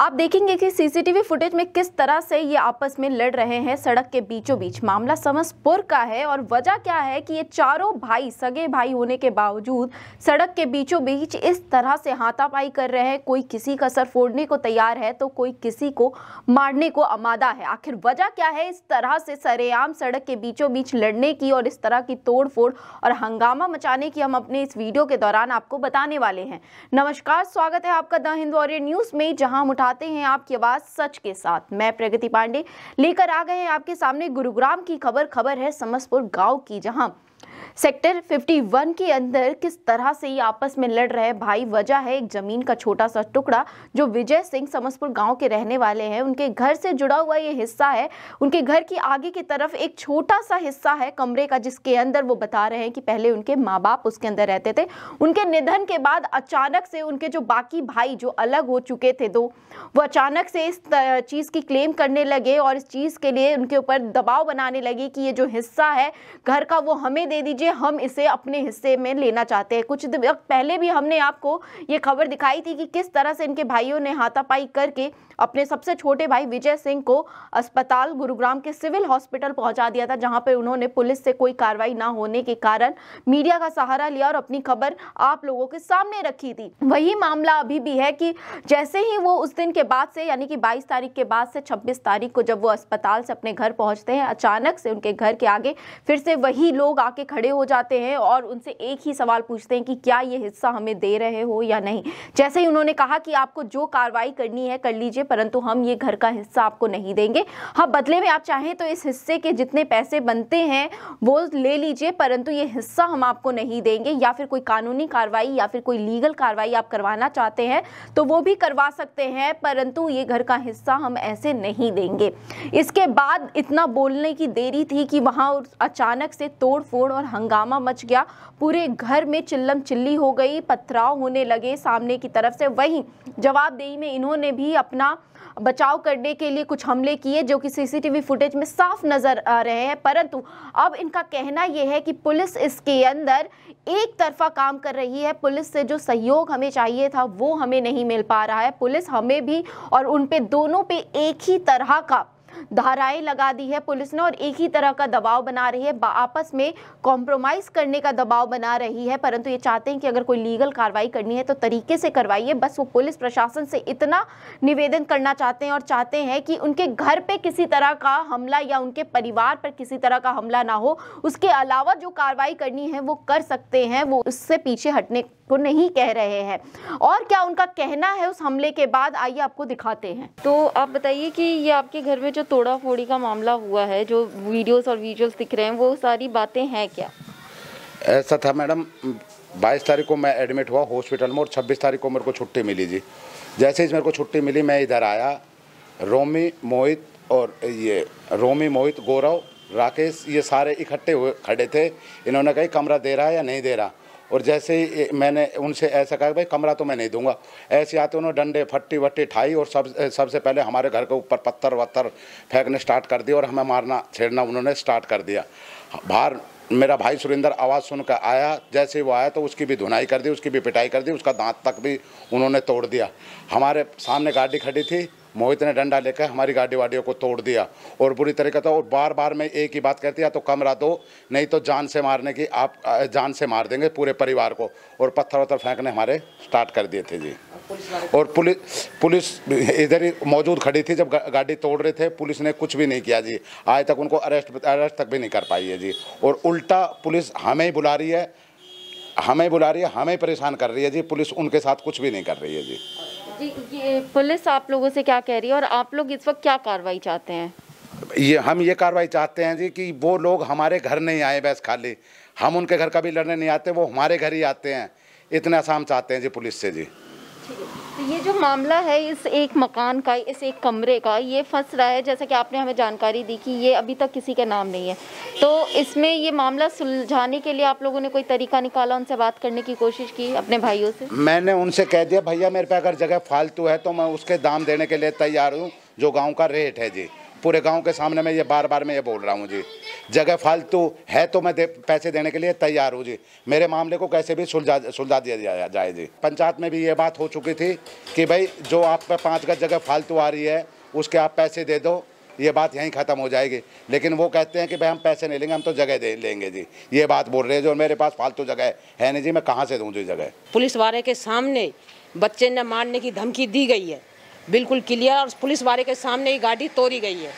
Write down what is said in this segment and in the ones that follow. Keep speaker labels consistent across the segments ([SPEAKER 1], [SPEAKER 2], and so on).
[SPEAKER 1] आप देखेंगे कि सीसीटीवी फुटेज में किस तरह से ये आपस में लड़ रहे हैं सड़क के बीचों बीच। मामला समसपुर का है और वजह क्या है कि ये चारों भाई सगे भाई होने के बावजूद सड़क के बीचों बीच इस तरह से हाथापाई कर रहे हैं। कोई किसी का सर फोड़ने को तैयार है तो कोई किसी को मारने को आमादा है। आखिर वजह क्या है इस तरह से सरेआम सड़क के बीचों बीच लड़ने की और इस तरह की तोड़ फोड़ और हंगामा मचाने की, हम अपने इस वीडियो के दौरान आपको बताने वाले हैं। नमस्कार, स्वागत है आपका द हिंद वॉरियर न्यूज में, जहां हम उठाते हैं आपकी आवाज सच के साथ। मैं प्रगति पांडे लेकर आ गए हैं आपके सामने गुरुग्राम की खबर है समसपुर गांव की, जहां सेक्टर 51 के अंदर किस तरह से ये आपस में लड़ रहे भाई। वजह है एक जमीन का छोटा सा टुकड़ा जो विजय सिंह समसपुर गांव के रहने वाले हैं, उनके घर से जुड़ा हुआ ये हिस्सा है। उनके घर की आगे की तरफ एक छोटा सा हिस्सा है कमरे का, जिसके अंदर वो बता रहे हैं कि पहले उनके माँ बाप उसके अंदर रहते थे। उनके निधन के बाद अचानक से उनके जो बाकी भाई जो अलग हो चुके थे दो, वो अचानक से इस चीज़ की क्लेम करने लगे और इस चीज़ के लिए उनके ऊपर दबाव बनाने लगे कि ये जो हिस्सा है घर का वो हमें दे दीजिए, हम इसे अपने हिस्से में लेना चाहते हैं। कुछ वक्त पहले भी हमने आपको ये खबर दिखाई थी कि किस तरह से इनके भाइयों ने हाथापाई करके अपने सबसे छोटे भाई विजय सिंह को अस्पताल गुरुग्राम के सिविल हॉस्पिटल पहुंचा दिया था, जहां पर उन्होंने पुलिस से कोई कार्रवाई ना होने के कारण मीडिया का सहारा लिया और अपनी खबर आप लोगों के सामने रखी थी। वही मामला अभी भी है कि जैसे ही वो उस दिन के बाद से, यानी कि 22 तारीख के बाद से 26 तारीख को जब वो अस्पताल से अपने घर पहुंचते हैं, अचानक से उनके घर के आगे फिर से वही लोग आके खड़े हो जाते हैं और उनसे एक ही सवाल पूछते हैं कि क्या ये हिस्सा हमें दे रहे हो या नहीं। जैसे ही उन्होंने कहा कि आपको जो कार्रवाई करनी है कर लीजिए, परंतु हम ये घर का हिस्सा आपको नहीं देंगे। हाँ, बदले में आप चाहें तो इस हिस्से के जितने पैसे बनते हैं वो ले लीजिए, परंतु ये हिस्सा हम आपको नहीं देंगे। या फिर कोई कानूनी कार्रवाई या फिर कोई लीगल कार्रवाई आप करवाना चाहते हैं तो वो भी करवा सकते हैं, परंतु ये घर का हिस्सा हम ऐसे नहीं देंगे। इसके बाद इतना बोलने की देरी थी कि वहाँ अचानक से तोड़ फोड़ और हंगामा मच गया। पूरे घर में चिल्लम चिल्ली हो गई, पथराव होने लगे सामने की तरफ से। वहीं जवाबदेही में इन्होंने भी अपना बचाव करने के लिए कुछ हमले किए जो कि सीसीटीवी फुटेज में साफ नजर आ रहे हैं। परंतु अब इनका कहना यह है कि पुलिस इसके अंदर एक तरफा काम कर रही है। पुलिस से जो सहयोग हमें चाहिए था वो हमें नहीं मिल पा रहा है। पुलिस हमें भी और उन पे दोनों पे एक ही तरह का धाराएं लगा दी है पुलिस ने और एक ही तरह का दबाव बना रही है, आपस में कॉम्प्रोमाइज करने का दबाव बना रही है। परंतु ये चाहते हैं कि अगर कोई लीगल कार्रवाई करनी है तो तरीके से करवाइए। बस वो पुलिस प्रशासन से इतना निवेदन करना चाहते हैं और चाहते हैं कि उनके घर पे किसी तरह का हमला या उनके परिवार पर किसी तरह का हमला ना हो। उसके अलावा जो कार्रवाई करनी है वो कर सकते हैं, वो उससे पीछे हटने को नहीं कह रहे हैं। और क्या उनका कहना है उस हमले के बाद, आइए आपको दिखाते हैं। तो आप बताइए कि ये आपके घर में जो तोड़ा फोड़ी का मामला हुआ है, जो वीडियोस और विजुअल्स दिख रहे हैं, वो सारी बातें हैं क्या?
[SPEAKER 2] ऐसा था मैडम, 22 तारीख को मैं एडमिट हुआ हॉस्पिटल में और 26 तारीख को मेरे को छुट्टी मिली जी। जैसे ही मेरे को छुट्टी मिली मैं इधर आया, रोमी मोहित गौरव राकेश ये सारे इकट्ठे हुए खड़े थे। इन्होंने कहा कमरा दे रहा है या नहीं दे रहा, और जैसे ही मैंने उनसे ऐसा कहा भाई कमरा तो मैं नहीं दूंगा, ऐसे आते उन्होंने डंडे फट्टी वट्टी ठाई और सबसे पहले हमारे घर के ऊपर पत्थर वत्थर फेंकने स्टार्ट कर दिया और हमें मारना छेड़ना उन्होंने स्टार्ट कर दिया। बाहर मेरा भाई सुरेंद्र आवाज़ सुनकर आया, जैसे वो आया तो उसकी भी धुनाई कर दी, उसकी भी पिटाई कर दी, उसका दांत तक भी उन्होंने तोड़ दिया। हमारे सामने गाड़ी खड़ी थी, मोहित ने डंडा लेकर हमारी गाड़ी वाड़ियों को तोड़ दिया और बुरी तरीके से। और बार बार मैं एक ही बात कहती, या तो कमरा दो नहीं तो जान से मारने की, आप जान से मार देंगे पूरे परिवार को। और पत्थर वत्थर फेंकने हमारे स्टार्ट कर दिए थे जी। और पुलिस इधर ही मौजूद खड़ी थी जब गाड़ी तोड़ रहे थे। पुलिस ने कुछ भी नहीं किया जी, आज तक उनको अरेस्ट तक भी नहीं कर पाई है जी। और उल्टा पुलिस हमें बुला रही है, हमें परेशान कर रही है जी। पुलिस उनके साथ कुछ भी नहीं कर रही है जी।
[SPEAKER 1] ये पुलिस आप लोगों से क्या कह रही है और आप लोग इस वक्त क्या कार्रवाई चाहते हैं?
[SPEAKER 2] हम ये कार्रवाई चाहते हैं जी कि वो लोग हमारे घर नहीं आए, बस खाली हम उनके घर कभी लड़ने नहीं आते, वो हमारे घर ही आते हैं। इतना आसान चाहते हैं जी पुलिस से जी।
[SPEAKER 1] तो ये जो मामला है इस एक मकान का, इस एक कमरे का, ये फंस रहा है, जैसा कि आपने हमें जानकारी दी कि ये अभी तक किसी के नाम नहीं है, तो इसमें ये मामला सुलझाने के लिए आप लोगों ने कोई तरीका निकाला, उनसे बात करने की कोशिश की अपने भाइयों से?
[SPEAKER 2] मैंने उनसे कह दिया भैया मेरे पे अगर जगह फालतू है तो मैं उसके दाम देने के लिए तैयार हूँ जो गाँव का रेट है जी, पूरे गांव के सामने मैं ये बार बार मैं ये बोल रहा हूँ जी, जगह फालतू है तो मैं पैसे देने के लिए तैयार हूँ जी। मेरे मामले को कैसे भी सुलझा दिया जाए जी। पंचायत में भी ये बात हो चुकी थी कि भाई जो आप पे 5 गज जगह फालतू आ रही है उसके आप पैसे दे दो, ये बात यहीं ख़त्म हो जाएगी। लेकिन वो कहते हैं कि भाई हम पैसे नहीं लेंगे, हम तो जगह दे लेंगे जी। ये बात बोल रहे हैं जो मेरे पास फालतू जगह है नहीं जी, मैं कहाँ से दूँ जी जगह।
[SPEAKER 3] पुलिस वाले के सामने बच्चे ने मारने की धमकी दी गई है, बिल्कुल क्लियर। और पुलिस वाले के सामने ही गाड़ी तोड़ी गई है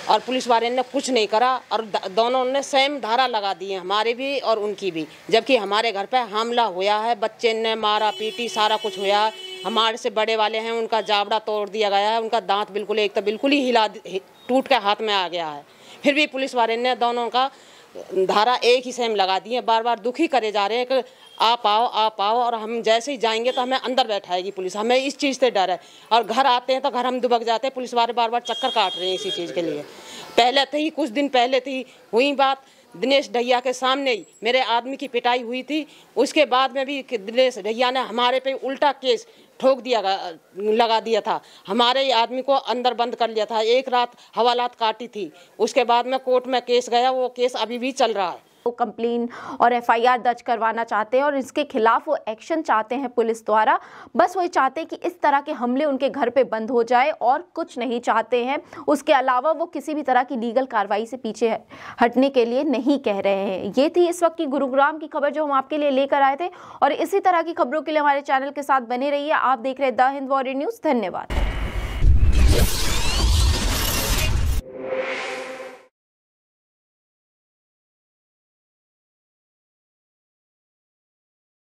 [SPEAKER 3] और पुलिस वाले ने कुछ नहीं करा और दोनों ने सेम धारा लगा दी है, हमारी भी और उनकी भी। जबकि हमारे घर पे हमला हुआ है, बच्चे ने मारा पीटी सारा कुछ हुआ है। हमारे से बड़े वाले हैं, उनका जाबड़ा तोड़ दिया गया है, उनका दांत बिल्कुल एक तो बिल्कुल ही टूट के हाथ में आ गया है। फिर भी पुलिस वाले ने दोनों का धारा एक ही सेम लगा दी है। बार बार दुखी करे जा रहे हैं कि आप आओ और हम जैसे ही जाएंगे तो हमें अंदर बैठाएगी पुलिस। हमें इस चीज़ से डर है और घर आते हैं तो घर हम दुबक जाते हैं। पुलिस वाले बार बार चक्कर काट रहे हैं इसी चीज़ के लिए। पहले तो ही कुछ दिन पहले थी हुई बात, दिनेश ढैया के सामने ही मेरे आदमी की पिटाई हुई थी। उसके बाद में भी दिनेश ढैया ने हमारे पे उल्टा केस लगा दिया था, हमारे आदमी को अंदर बंद कर लिया था। एक रात हवालात काटी थी, उसके बाद में कोर्ट में केस गया, वो केस अभी भी चल रहा है।
[SPEAKER 1] वो कंप्लेन और एफआईआर दर्ज करवाना चाहते हैं और इसके खिलाफ वो एक्शन चाहते हैं पुलिस द्वारा। बस वही चाहते हैं कि इस तरह के हमले उनके घर पे बंद हो जाए और कुछ नहीं चाहते हैं। उसके अलावा वो किसी भी तरह की लीगल कार्रवाई से पीछे हटने के लिए नहीं कह रहे हैं। ये थी इस वक्त की गुरुग्राम की खबर जो हम आपके लिए लेकर आए थे और इसी तरह की खबरों के लिए हमारे चैनल के साथ बने रहिए। आप देख रहे हैं द हिंद वॉरियर न्यूज़। धन्यवाद।